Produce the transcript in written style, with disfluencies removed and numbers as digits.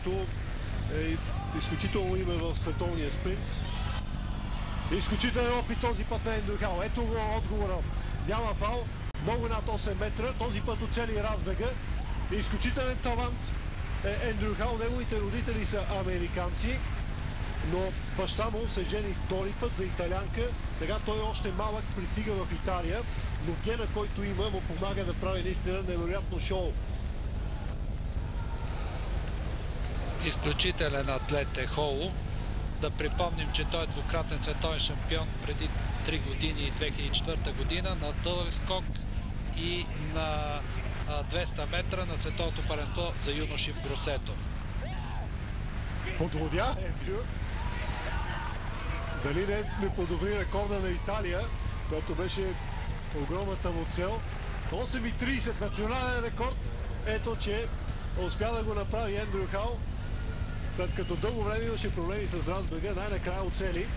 която е изключително име в световния спринт. Изключителен опит този път на Ендрю Хал. Ето го отговора. Няма фал. Много над 8 метра. Този път оцели разбега. Изключителен талант е Ендрю Хал. Неговите родители са американци, но баща му се жени втори път за италянка. Така той още малък пристига в Италия, но гена, който има, му помага да прави наистина невероятно шоу. Изключителен атлет е Холу. Да припомним, че той е двукратен световен шампион преди 3 години и 2004 година на дълъг скок и на 200 метра на световното първенство за юноши в Гросето. Подводя Ендрю. Дали не подобри рекорда на Италия, която беше огромната му цел. 8,30 национален рекорд. Ето, че успя да го направи Ендрю Хал. След като дълго време имаше проблеми с разбега, най-накрая оцели.